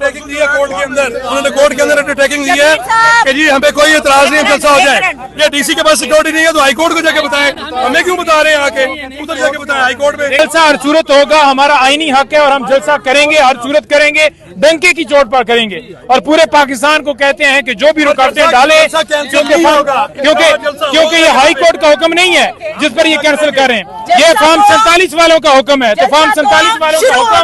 Undertaking दी है court के अंदर, उन्होंने कोर्ट के अंदर अंडरटेकिंग दी है कि जी हम पे कोई एतराज नहीं, जलसा हो जाए। ये डीसी के पास सिक्योरिटी नहीं है तो हाई कोर्ट को जाके बताएं, हमें क्यों बता रहे हैं आके, उधर जाके बताएं हाई कोर्ट में। जलसा हर सूरत होगा, हमारा आईनी हक है और हम जलसा करेंगे, हर सूरत करेंगे, डंके की चोट पर करेंगे। और पूरे पाकिस्तान को कहते हैं कि जो भी रुकावटें डाले, क्योंकि ये हाई कोर्ट का हुक्म नहीं है जिस पर ये कैंसिल कर रहे हैं, ये फॉर्म 47 वालों का हुक्म है। तो फॉर्म 47 वालों का हुक्म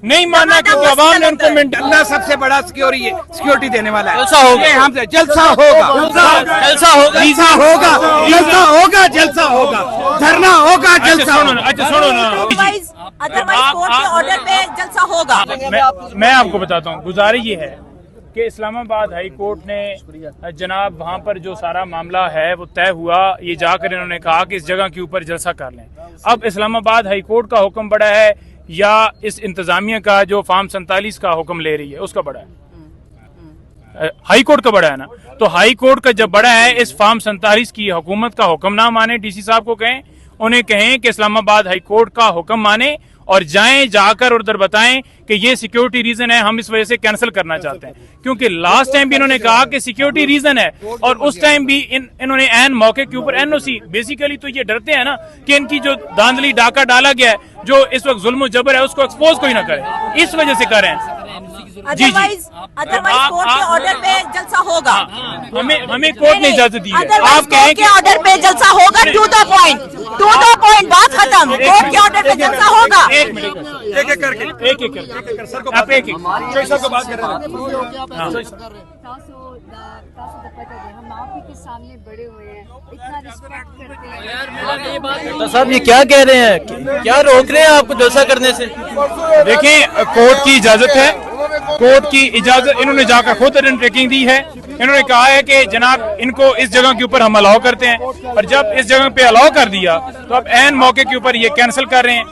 नहीं मानना क्योंकि अवाम ने उनको अल्लाह सबसे बड़ा सिक्योरिटी देने वाला है। जलसा होगा, हमसे जलसा होगा, जलसा होगा, जलसा होगा, जलसा होगा, जलसा होगा, धरना होगा, जलसा होगा। अच्छा सुनो ना, अदरवाइज कोर्ट के ऑर्डर पे जलसा होगा। मैं आपको बताता हूँ, गुजारिश ये है कि इस्लामाबाद हाई कोर्ट ने जनाब वहाँ पर जो सारा मामला है वो तय हुआ, ये जाकर इन्होंने कहा कि इस जगह के ऊपर जलसा कर लें। अब इस्लामाबाद हाई कोर्ट का हुक्म बड़ा है या इस इंतजामिया का जो फॉर्म 47 का हुक्म ले रही है उसका बड़ा है? हाई कोर्ट का बड़ा है ना। तो हाई कोर्ट का जब बड़ा है, इस फॉर्म 47 की हुकूमत का हुक्म ना माने, डीसी साहब को कहें, उन्हें कहें कि इस्लामाबाद हाई कोर्ट का हुक्म माने और जाएं, जाकर उधर बताएं कि ये सिक्योरिटी रीजन है, हम इस वजह से कैंसिल करना चाहते हैं। क्योंकि लास्ट टाइम भी इन्होंने कहा कि सिक्योरिटी रीजन है और उस टाइम भी इन्होंने एन मौके के ऊपर एनओसी, बेसिकली तो ये डरते हैं ना कि इनकी जो धांधली डाका डाला गया है, जो इस वक्त जुल्म जबर है, उसको एक्सपोज कोई ना करे, इस वजह से कर रहे हैं। अदरवाइज कोर्ट के ऑर्डर पे जलसा होगा। हमें कोर्ट ने इजाजत दी है, आप कहें के ऑर्डर पे जलसा होगा। टू द पॉइंट, बात खत्म। कोर्ट के ऑर्डर पे जलसा होगा। एक मिनट, एक एक करके सर को आप एक एक सर को बात कर रहे हैं। हम आप ही के सामने बड़े हुए हैं, इतना रिस्पेक्ट करते हैं। तो साहब ये क्या कह रहे हैं, क्या रोक रहे हैं आपको जलसा करने से? देखें, कोर्ट की इजाजत है, कोर्ट की इजाजत, इन्होंने जाकर खुद अंडरटेकिंग दी है। इन्होंने कहा है कि जनाब इनको इस जगह के ऊपर हम अलाउ करते हैं, और जब इस जगह पे अलाउ कर दिया तो अब एन मौके के ऊपर ये कैंसिल कर रहे हैं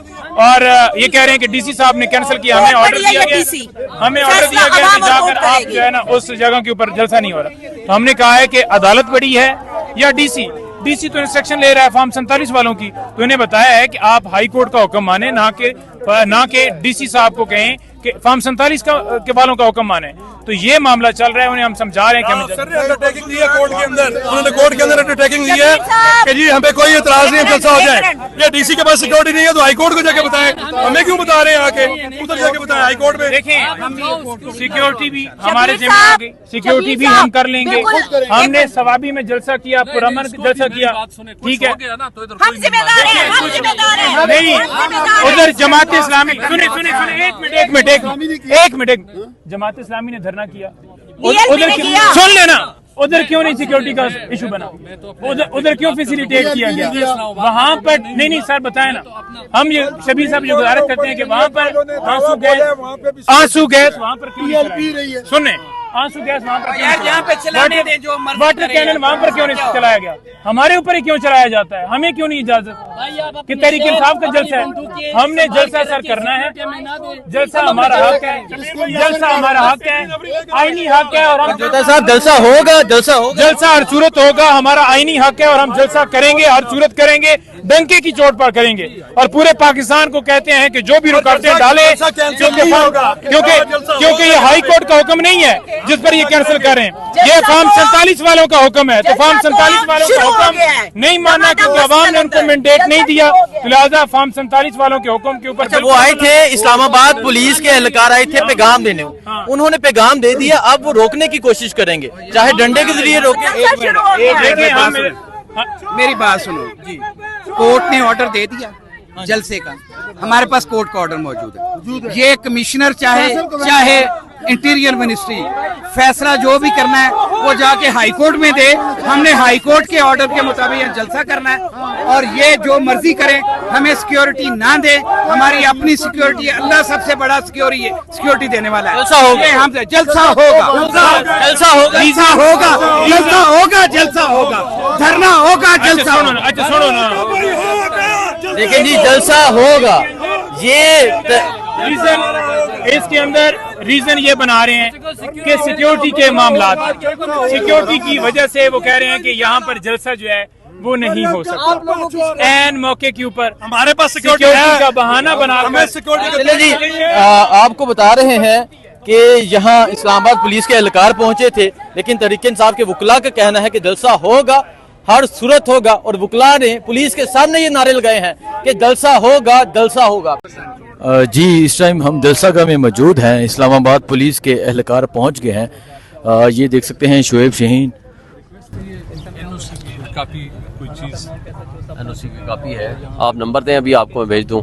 और ये कह रहे हैं कि डीसी साहब ने कैंसिल किया, हमें ऑर्डर दिया गया, हमें ऑर्डर दिया गया कि जाकर आप जो है ना उस जगह के ऊपर जलसा नहीं हो रहा। तो हमने कहा है कि अदालत बड़ी है या डीसी तो इंस्ट्रक्शन ले रहा है फॉर्म 47 वालों की, तो इन्हें बताया है कि आप हाई कोर्ट का हुक्म माने, ना के डीसी साहब को कहें कि फॉर्म 47 के वालों का हुक्म माने। तो ये मामला चल रहा है, उन्हें हम समझा रहे हैं कि सर ने अंडरटेकिंग दी है कोर्ट के अंदर, उन्होंने कोर्ट के अंदर अंडरटेकिंग दी है कि जी हम पे कोई एतराज नहीं, जलसा हो जाए। ये डीसी के पास सिक्योरिटी नहीं है तो हाई कोर्ट को जाके बताएं, हमें क्यों बता रहे हैं आके, उधर जाके बताएं हाई कोर्ट में। देखें, सिक्योरिटी भी हमारे जिम्मे आ गई, सिक्योरिटी भी हम कर लेंगे। हमने सवाबी में जलसा किया, पुरअमन जलसा किया, ठीक है, हम जिम्मेदार हैं, हम जिम्मेदार हैं। नहीं, उधर जमात इस्लामी, सुने एक मिनट, जमात इस्लामी ने धरना किया, उधर सुन लेना, उधर क्यों नहीं सिक्योरिटी का इशू बना, उधर क्यों फैसिलिटेट किया गया वहाँ पर? नहीं सर बताए ना, हम ये शबीर साहब जो गुजारिश करते हैं कि वहाँ पर आंसू गैस वहाँ पर क्यों, सुनने आंसू गैस वहाँ पर यहाँ पे चलाने दें, जो वाटर कैनन वहाँ पर क्यों नहीं चलाया गया, हमारे ऊपर ही क्यों चलाया जाता है? हमें क्यों नहीं इजाजत कि तहरीक इंसाफ का जलसा है? हमने जलसा सर करना है, जलसा हमारा हक है, जलसा हमारा हक है, आईनी हक है, और हम साहब जलसा होगा, जलसा हर सूरत होगा, हमारा आईनी हक है और हम जलसा करेंगे, हर सूरत करेंगे, डंके की चोट पर करेंगे। और पूरे पाकिस्तान को कहते हैं कि जो भी रुकावटें डाले, क्योंकि ये हाई कोर्ट का हुक्म नहीं है जिस पर ये कैंसिल कर रहे हैं, ये फॉर्म 47 वालों का हुक्म है। तो फॉर्म 47 वालों का हुक्म नहीं मानना क्योंकि अवाम ने उनको मैंडेट नहीं दिया, तो लिहाजा फॉर्म 47 वालों के हुक्म के ऊपर वो आए थे, इस्लामाबाद पुलिस के एहलकार आए थे पैगाम देने, उन्होंने पैगाम दे दिया, अब वो रोकने की कोशिश करेंगे, चाहे डंडे के जरिए रोके। मेरी बात सुनो जी, कोर्ट ने ऑर्डर दे दिया जलसे का, हमारे पास कोर्ट का ऑर्डर मौजूद है। ये कमिश्नर चाहे इंटीरियर मिनिस्ट्री फैसला जो भी करना है वो जाके हाई कोर्ट में दे, हमने हाई कोर्ट के ऑर्डर के मुताबिक जलसा करना है। और ये जो मर्जी करें, हमें सिक्योरिटी ना दे, हमारी अपनी सिक्योरिटी, अल्लाह सबसे बड़ा सिक्योरिटी देने वाला है। जलसा होगा, हमसे जलसा होगा, जलसा होगा, जलसा होगा, जलसा होगा, जलसा होगा, धरना होगा, जलसा होगा। अच्छा सुनो ना, लेकिन जी जलसा होगा, ये रीजन इसके अंदर रीजन ये बना रहे हैं कि सिक्योरिटी के मामला, सिक्योरिटी की वजह से वो कह रहे हैं कि यहाँ पर जलसा जो है वो नहीं हो सकता। एन मौके के ऊपर हमारे पास सिक्योरिटी का बहाना बना, जी आपको बता रहे हैं کہ یہاں اسلام آباد پولیس کے اہلکار پہنچے تھے، لیکن تحریک انصاف کے وکلاء کا کہنا ہے کہ جلسہ ہوگا، ہر صورت ہوگا، اور وکلاء نے پولیس کے سامنے یہ نعرے لگائے ہیں کہ جلسہ ہوگا، جلسہ ہوگا۔ جی اس ٹائم ہم جلسہ گاہ میں موجود ہیں، اسلام آباد پولیس کے اہلکار پہنچ گئے ہیں۔ یہ دیکھ سکتے ہیں شعیب شاہین، کاپی کوئی چیز NOC کی کاپی ہے، آپ نمبر دیں، ابھی آپ کو میں بھیج دوں،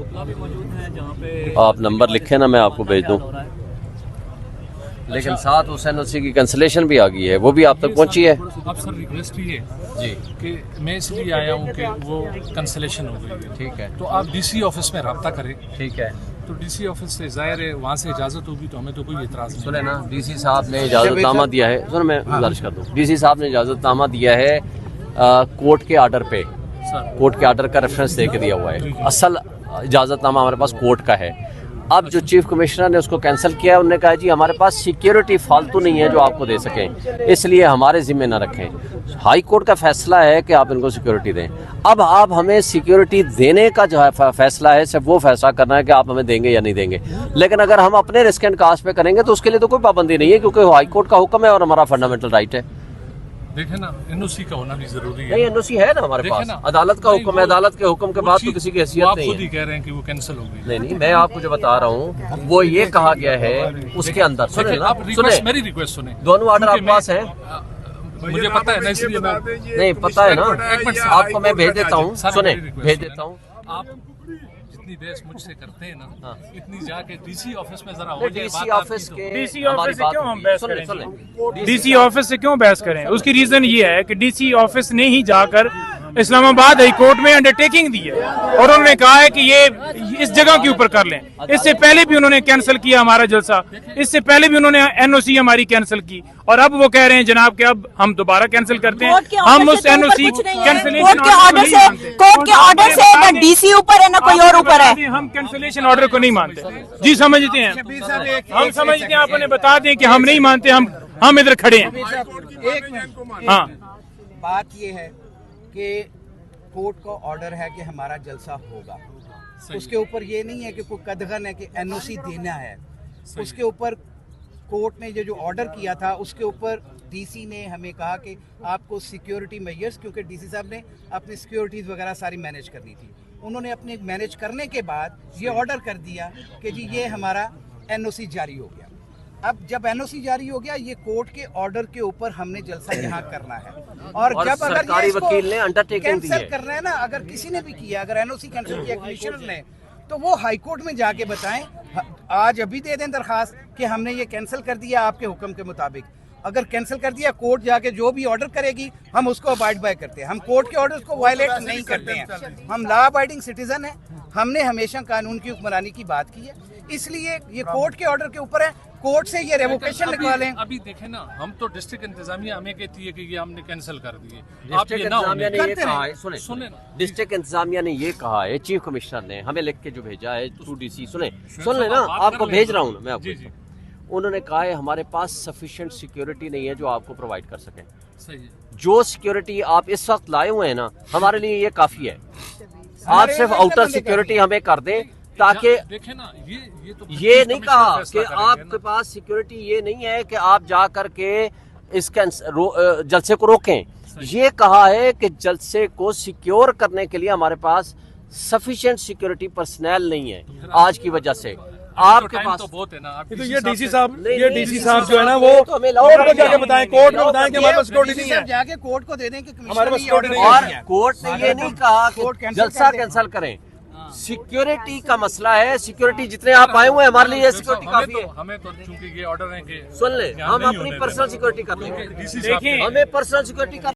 آپ نمبر لکھیں نا، میں آپ کو بھیج دوں، لیکن ساتھ اس NOC کی کینسلیشن بھی آ گئی ہے، وہ بھی آپ تک پہنچی ہے؟ اب سر ریکویسٹ یہ ہے جی کہ میں اس لیے آیا ہوں کہ وہ کنسلیشن ہو گئی ہے، ٹھیک ہے، تو آپ DC آفس میں رابطہ کریں، ٹھیک ہے۔ تو DC آفس سے ظاہر ہے وہاں سے اجازت ہوگی تو ہمیں تو کوئی اعتراض نہیں۔ سنیں نا، DC صاحب نے اجازت نامہ دیا ہے، سنیں میں گزارش کر دوں، DC صاحب نے اجازت نامہ دیا ہے کورٹ کے آرڈر پہ، کورٹ کے آرڈر کا ریفرنس دے کے دیا ہوا ہے، اصل اجازت نامہ ہمارے پاس کورٹ کا ہے۔ اب جو چیف کمشنر نے اس کو کینسل کیا ہے، انہوں نے کہا جی ہمارے پاس سیکیورٹی فالتو نہیں ہے جو آپ کو دے سکیں، اس لیے ہمارے ذمہ نہ رکھیں، ہائی کورٹ کا فیصلہ ہے کہ آپ ان کو سیکیورٹی دیں۔ اب آپ ہمیں سیکیورٹی دینے کا جو ہے فیصلہ ہے، صرف وہ فیصلہ کرنا ہے کہ آپ ہمیں دیں گے یا نہیں دیں گے، لیکن اگر ہم اپنے رسک اینڈ کاسٹ پہ کریں گے تو اس کے لیے تو کوئی پابندی نہیں ہے، کیونکہ ہائی کورٹ کا حکم ہے اور ہمارا فنڈامنٹل رائٹ ہے۔ دیکھیں نا NOC کا ہونا بھی ضروری ہے، نہیں NOC ہے نا ہمارے پاس، عدالت کا حکم ہے، عدالت کے حکم کے بعد تو کسی کی حیثیت آپ نہیں خود ہی ہے۔ کہہ رہے ہیں کہ وہ کینسل ہو گئی۔ نہیں میں آپ کو جو بتا رہا ہوں وہ یہ کہا گیا ہے اس کے اندر، سنیں نا، آپ سنیں، میری ریکویسٹ سنیں، دونوں آرڈر آپ کے پاس ہیں، مجھے پتہ ہے نا، اس لیے میں نہیں پتہ ہے نا، آپ کو میں بھیج دیتا ہوں، سنیں بھیج دیتا ہوں۔ آپ جتنی بحث مجھ سے کرتے ہیں نا، اتنی جا کے DC آفس میں ذرا ہو جائے، DC بات آفس کے DC ہماری آفس سے بات کیوں ہم ہوگی، بحث سنیں کریں؟ سنیں، DC آفس سے کیوں بحث کریں؟ اس کی ریزن یہ ہے کہ DC آفس نے ہی جا کر اسلام آباد ہائی کورٹ میں انڈرٹیکنگ دی ہے، اور انہوں نے کہا ہے کہ یہ اس جگہ کے اوپر کر لیں۔ اس سے پہلے بھی انہوں نے کینسل کیا ہمارا جلسہ، اس سے پہلے بھی انہوں نے NOC ہماری کینسل کی، اور اب وہ کہہ رہے ہیں جناب کہ اب ہم دوبارہ کینسل کرتے ہیں۔ ہم اس NOC کورٹ کے آرڈر سے نہ DC اوپر ہے نہ کوئی اور اوپر ہے۔ ہم کینسلیشن آرڈر کو نہیں مانتے جی، سمجھتے ہیں، ہم سمجھتے ہیں، آپ انہیں بتا دیں کہ ہم نہیں مانتے، ہم ادھر کھڑے ہیں۔ ہاں بات یہ ہے کہ کورٹ کا آرڈر ہے کہ ہمارا جلسہ ہوگا، اس کے اوپر یہ نہیں ہے کہ کوئی قدغن ہے کہ NOC دینا ہے، اس کے اوپر کورٹ نے جو آرڈر کیا تھا اس کے اوپر DC نے ہمیں کہا کہ آپ کو سیکیورٹی میئرز، کیونکہ DC صاحب نے اپنی سیکیورٹیز وغیرہ ساری مینیج کرنی تھی، انہوں نے اپنے مینیج کرنے کے بعد یہ آرڈر کر دیا کہ جی یہ ہمارا NOC جاری ہو گیا۔ اب جب NOC جاری ہو گیا، یہ کورٹ کے آرڈر کے اوپر ہم نے جلسہ یہاں کرنا ہے، اور جب اگر سرکاری یہ اس کو وکیل نے انڈرٹیکنگ دی کینسل ہے، کرنا ہے نا، اگر کسی نے بھی کیا، اگر NOC کینسل کیا کمشنر نے، تو وہ ہائی کورٹ میں جا کے بتائیں، آج ابھی دے دیں درخواست کہ ہم نے یہ کینسل کر دیا آپ کے حکم کے مطابق۔ اگر کینسل کر دیا، کورٹ جا کے جو بھی آرڈر کرے گی ہم اس کو ابائڈ بائی کرتے ہیں، ہم کورٹ کے آرڈرز کو وائلیٹ نہیں کرتے ہیں، ہم لا ابائڈنگ سٹیزن ہیں، ہم نے ہمیشہ قانون کی حکمرانی کی بات کی ہے، اس لیے یہ کورٹ کے آرڈر کے اوپر ہے، کورٹ سے یہ ریووکیشن نکالیں۔ ابھی دیکھیں نا، ہم تو ڈسٹرکٹ انتظامیہ ہمیں کہتی ہے کہ یہ ہم نے کینسل کر دیے، ڈسٹرکٹ انتظامیہ نے یہ کہا ہے، سنیں سنیں، ڈسٹرکٹ انتظامیہ نے یہ کہا ہے، چیف کمشنر نے ہمیں لکھ کے جو بھیجا ہے تھرو DC، سن لیں نا، آپ کو بھیج رہا ہوں میں آپ کو، انہوں نے کہا ہے ہمارے پاس سفیشینٹ سیکیورٹی نہیں ہے جو آپ کو پرووائڈ کر سکیں، صحیح ہے، جو سیکیورٹی آپ اس وقت لائے ہوئے ہیں نا ہمارے لیے یہ کافی ہے، آپ صرف آؤٹر سیکیورٹی ہمیں کر دیں، تاکہ دیکھیں نا، یہ نہیں کہا کہ آپ کے پاس سیکیورٹی یہ نہیں ہے کہ آپ جا کر کے اس جلسے کو روکیں، یہ کہا ہے کہ جلسے کو سیکیور کرنے کے لیے ہمارے پاس سفیشینٹ سیکیورٹی پرسنل نہیں ہے آج کی وجہ سے، آپ کے پاس تو بہت ہے نا، آپ تو یہ DC صاحب نہیں، جو ہے نا وہ کورٹ کو جا کے بتائیں، کورٹ میں بتائیں کہ ہمارے پاس سیکورٹی نہیں ہے، جا کے کورٹ کو دے دیں کہ ہمارے پاس کمشنر security نے نہیں اور آرڈر کورٹ نے یہ نہیں کہا کہ جلسہ کینسل کریں، سیکیورٹی کا مسئلہ ہے، سیکیورٹی جتنے آپ آئے ہوئے ہیں ہمارے لیے سیکیورٹی کافی ہے، ہمیں تو چونکہ یہ آرڈر ہے کہ سن لیں ہم اپنی پرسنل سیکیورٹی کر لیں گے، دیکھیں ہمیں پرسنل سیکیورٹی کا